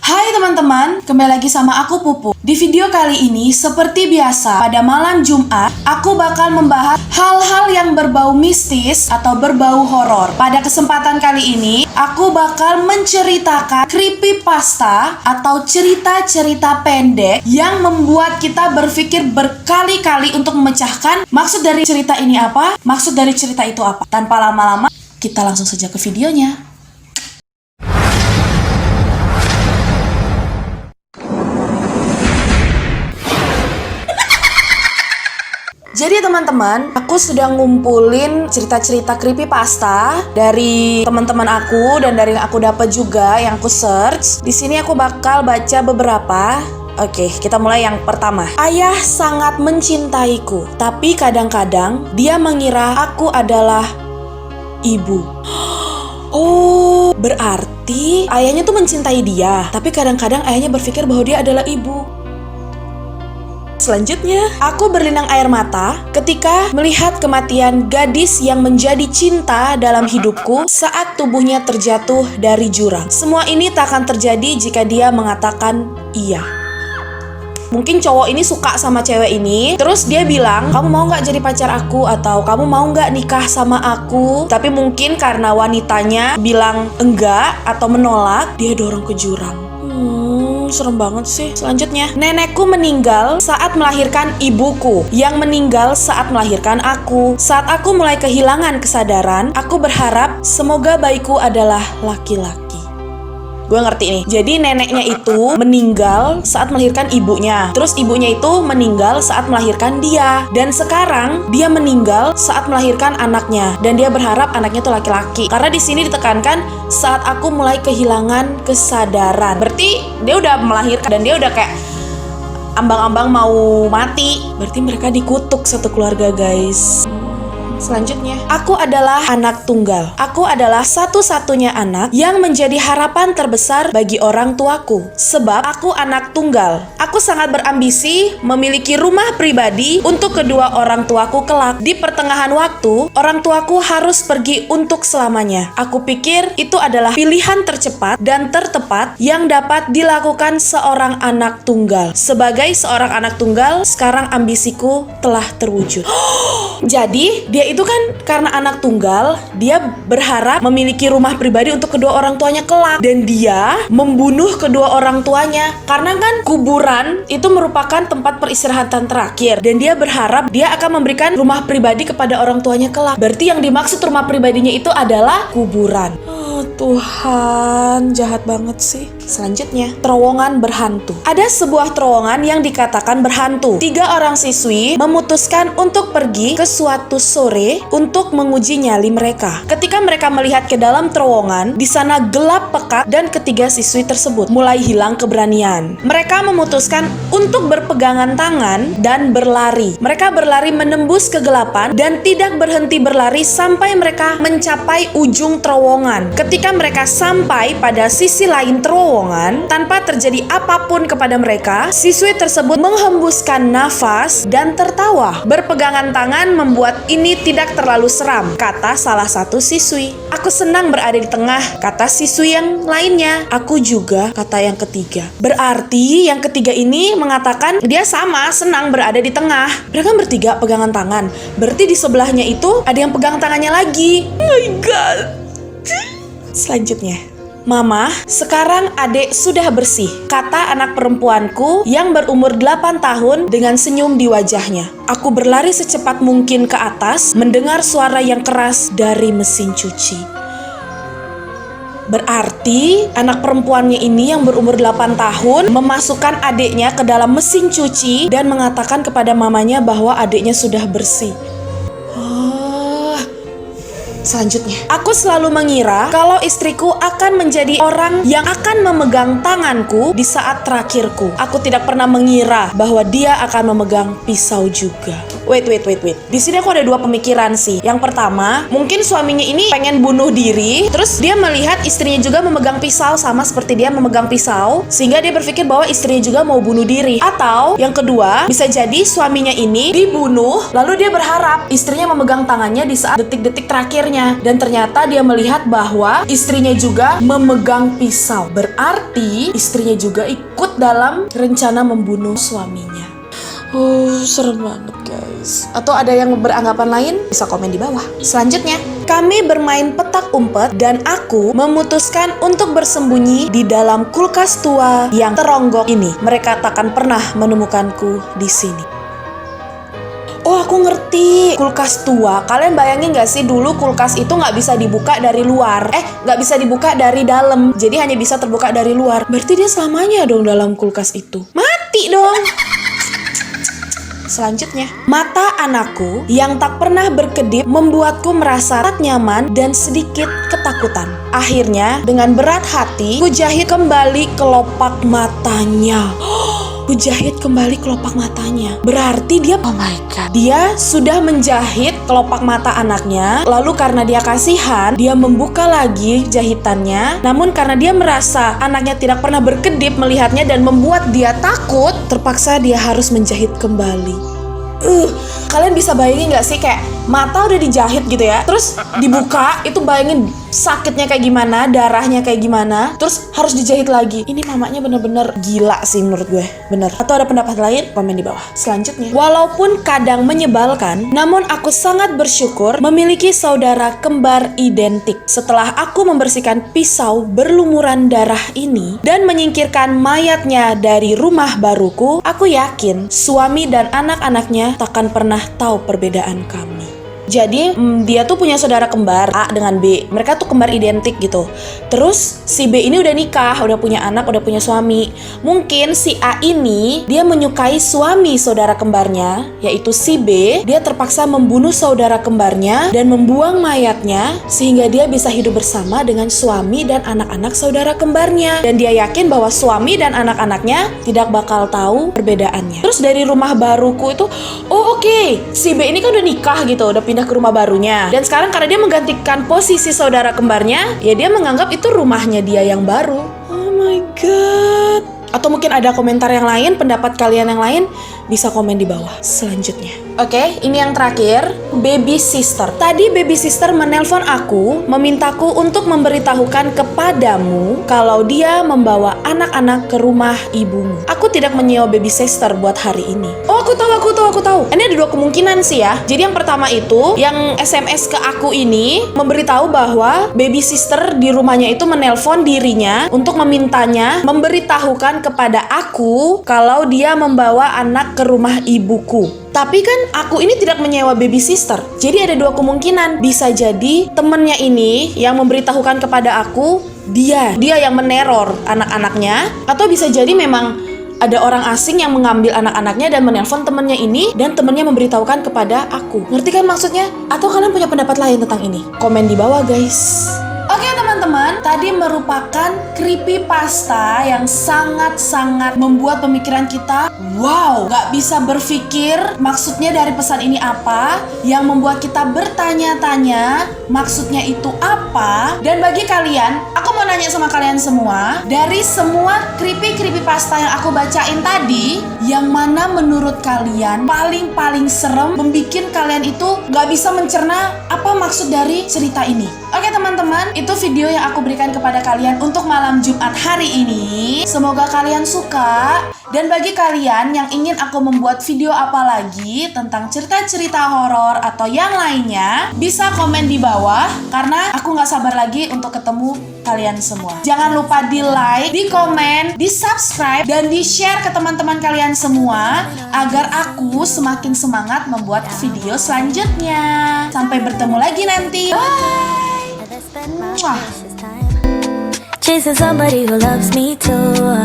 Hai teman-teman, kembali lagi sama aku Pupu. Di video kali ini, seperti biasa, pada malam Jumat, aku bakal membahas hal-hal yang berbau mistis atau berbau horor. Pada kesempatan kali ini, aku bakal menceritakan creepypasta atau cerita-cerita pendek yang membuat kita berpikir berkali-kali untuk memecahkan maksud dari cerita ini apa, maksud dari cerita itu apa. Tanpa lama-lama, kita langsung saja ke videonya. Jadi teman-teman, aku sudah ngumpulin cerita-cerita creepypasta dari teman-teman aku dan dari yang aku dapat juga yang aku search. Di sini aku bakal baca beberapa. Oke, kita mulai yang pertama. Ayah sangat mencintaiku, tapi kadang-kadang dia mengira aku adalah ibu. Oh, berarti ayahnya tuh mencintai dia, tapi kadang-kadang ayahnya berpikir bahwa dia adalah ibu. Selanjutnya, aku berlinang air mata ketika melihat kematian gadis yang menjadi cinta dalam hidupku saat tubuhnya terjatuh dari jurang. Semua ini tak akan terjadi jika dia mengatakan iya. Mungkin cowok ini suka sama cewek ini, terus dia bilang, kamu mau gak jadi pacar aku? Atau kamu mau gak nikah sama aku? Tapi mungkin karena wanitanya bilang enggak atau menolak, dia dorong ke jurang. Serem banget sih. Selanjutnya, nenekku meninggal saat melahirkan ibuku yang meninggal saat melahirkan aku. Saat aku mulai kehilangan kesadaran, aku berharap semoga bayiku adalah laki-laki. Gue ngerti nih. Jadi neneknya itu meninggal saat melahirkan ibunya. Terus ibunya itu meninggal saat melahirkan dia. Dan sekarang dia meninggal saat melahirkan anaknya. Dan dia berharap anaknya itu laki-laki. Karena di sini ditekankan saat aku mulai kehilangan kesadaran. Berarti dia udah melahirkan dan dia udah kayak ambang-ambang mau mati. Berarti mereka dikutuk satu keluarga, guys. Selanjutnya, aku adalah anak tunggal. Aku adalah satu-satunya anak yang menjadi harapan terbesar bagi orang tuaku. Sebab aku anak tunggal. Aku sangat berambisi memiliki rumah pribadi untuk kedua orang tuaku kelak. Di pertengahan waktu, orang tuaku harus pergi untuk selamanya. Aku pikir itu adalah pilihan tercepat dan tertepat yang dapat dilakukan seorang anak tunggal. Sebagai seorang anak tunggal, sekarang ambisiku telah terwujud. Jadi, dia itu kan karena anak tunggal, dia berharap memiliki rumah pribadi untuk kedua orang tuanya kelak. Dan dia membunuh kedua orang tuanya. Karena kan kuburan itu merupakan tempat peristirahatan terakhir. Dan dia berharap dia akan memberikan rumah pribadi kepada orang tuanya kelak. Berarti yang dimaksud rumah pribadinya itu adalah kuburan. Oh Tuhan, jahat banget sih. Selanjutnya, terowongan berhantu. Ada sebuah terowongan yang dikatakan berhantu. 3 orang siswi memutuskan untuk pergi ke suatu sore untuk menguji nyali mereka. Ketika mereka melihat ke dalam terowongan, di sana gelap pekat dan ketiga siswi tersebut mulai hilang keberanian. Mereka memutuskan untuk berpegangan tangan dan berlari. Mereka berlari menembus kegelapan dan tidak berhenti berlari sampai mereka mencapai ujung terowongan. Ketika mereka sampai pada sisi lain terowongan, tanpa terjadi apapun kepada mereka, siswi tersebut menghembuskan nafas dan tertawa. Berpegangan tangan membuat ini tidak terlalu seram, kata salah satu siswi. Aku senang berada di tengah, kata siswi yang lainnya. Aku juga, kata yang ketiga. Berarti yang ketiga ini mengatakan dia sama senang berada di tengah. Mereka bertiga pegangan tangan. Berarti di sebelahnya itu ada yang pegang tangannya lagi. Oh my god. Selanjutnya, Mama, sekarang adek sudah bersih, kata anak perempuanku yang berumur 8 tahun dengan senyum di wajahnya. Aku berlari secepat mungkin ke atas, mendengar suara yang keras dari mesin cuci. Berarti anak perempuannya ini yang berumur 8 tahun memasukkan adiknya ke dalam mesin cuci dan mengatakan kepada mamanya bahwa adiknya sudah bersih. Selanjutnya, aku selalu mengira kalau istriku akan menjadi orang yang akan memegang tanganku di saat terakhirku. Aku tidak pernah mengira bahwa dia akan memegang pisau juga. Wait. Di sini aku ada dua pemikiran sih. Yang pertama, mungkin suaminya ini pengen bunuh diri, terus dia melihat istrinya juga memegang pisau sama seperti dia memegang pisau, sehingga dia berpikir bahwa istrinya juga mau bunuh diri. Atau yang kedua, bisa jadi suaminya ini dibunuh, lalu dia berharap istrinya memegang tangannya di saat detik-detik terakhirnya, dan ternyata dia melihat bahwa istrinya juga memegang pisau. Berarti istrinya juga ikut dalam rencana membunuh suaminya. Serem banget guys. Atau ada yang beranggapan lain? Bisa komen di bawah. Selanjutnya, kami bermain petak umpet dan aku memutuskan untuk bersembunyi di dalam kulkas tua yang teronggok ini. Mereka takkan pernah menemukanku di sini. Oh, aku ngerti. Kulkas tua. Kalian bayangin gak sih dulu kulkas itu gak bisa dibuka dari luar. Gak bisa dibuka dari dalam. Jadi hanya bisa terbuka dari luar. Berarti dia selamanya dong dalam kulkas itu. Mati dong. Selanjutnya, mata anakku yang tak pernah berkedip membuatku merasa tak nyaman dan sedikit ketakutan. Akhirnya, dengan berat hati, ku jahit kembali kelopak matanya. Ku jahit kembali kelopak matanya. Berarti dia, oh my god, dia sudah menjahit kelopak mata anaknya. Lalu karena dia kasihan, dia membuka lagi jahitannya. Namun karena dia merasa anaknya tidak pernah berkedip melihatnya dan membuat dia takut, terpaksa dia harus menjahit kembali. Kalian bisa bayangin gak sih kayak mata udah dijahit gitu ya, terus dibuka, itu bayangin sakitnya kayak gimana, darahnya kayak gimana, terus harus dijahit lagi. Ini mamanya bener-bener gila sih menurut gue, bener. Atau ada pendapat lain? Komen di bawah. Selanjutnya, walaupun kadang menyebalkan, namun aku sangat bersyukur memiliki saudara kembar identik. Setelah aku membersihkan pisau berlumuran darah ini dan menyingkirkan mayatnya dari rumah baruku, aku yakin suami dan anak-anaknya takkan pernah tahu perbedaan kami. Jadi dia tuh punya saudara kembar A dengan B. Mereka tuh kembar identik gitu. Terus si B ini udah nikah, udah punya anak, udah punya suami. Mungkin si A ini dia menyukai suami saudara kembarnya, yaitu si B. Dia terpaksa membunuh saudara kembarnya dan membuang mayatnya sehingga dia bisa hidup bersama dengan suami dan anak-anak saudara kembarnya. Dan dia yakin bahwa suami dan anak-anaknya tidak bakal tahu perbedaannya. Terus dari rumah baruku itu, oke, si B ini kan udah nikah gitu, udah pindah ke rumah barunya. Dan sekarang karena dia menggantikan posisi saudara kembarnya, ya dia menganggap itu rumahnya dia yang baru. Oh my god. Atau mungkin ada komentar yang lain, pendapat kalian yang lain, bisa komen di bawah. Selanjutnya, oke, ini yang terakhir, baby sister. Tadi baby sister menelpon aku, memintaku untuk memberitahukan kepadamu kalau dia membawa anak-anak ke rumah ibumu. Aku tidak menyewa baby sister buat hari ini. Oh, aku tahu. Ini ada dua kemungkinan sih ya. Jadi yang pertama itu, yang SMS ke aku ini memberitahu bahwa baby sister di rumahnya itu menelpon dirinya untuk memintanya memberitahukan kepada aku kalau dia membawa anak ke rumah ibuku. Tapi kan aku ini tidak menyewa baby sister. Jadi ada dua kemungkinan. Bisa jadi temennya ini yang memberitahukan kepada aku, dia yang meneror anak-anaknya. Atau bisa jadi memang ada orang asing yang mengambil anak-anaknya dan menelpon temennya ini, dan temennya memberitahukan kepada aku. Ngerti kan maksudnya? Atau kalian punya pendapat lain tentang ini? Komen di bawah guys. Oke teman-teman, tadi merupakan creepypasta yang sangat-sangat membuat pemikiran kita wow, gak bisa berpikir maksudnya dari pesan ini apa, yang membuat kita bertanya-tanya maksudnya itu apa. Dan bagi kalian, aku mau nanya sama kalian semua, dari semua creepypasta yang aku bacain tadi, yang mana menurut kalian paling serem, membikin kalian itu gak bisa mencerna apa maksud dari cerita ini? Oke teman-teman, itu video yang aku berikan kepada kalian untuk malam Jumat hari ini. Semoga kalian suka. Dan bagi kalian yang ingin aku membuat video apa lagi tentang cerita-cerita horor atau yang lainnya, bisa komen di bawah, karena aku gak sabar lagi untuk ketemu kalian semua. Jangan lupa di like, di komen, di subscribe, dan di share ke teman-teman kalian semua, agar aku semakin semangat membuat video selanjutnya. Sampai bertemu lagi nanti. Bye. Chasing somebody who loves me too.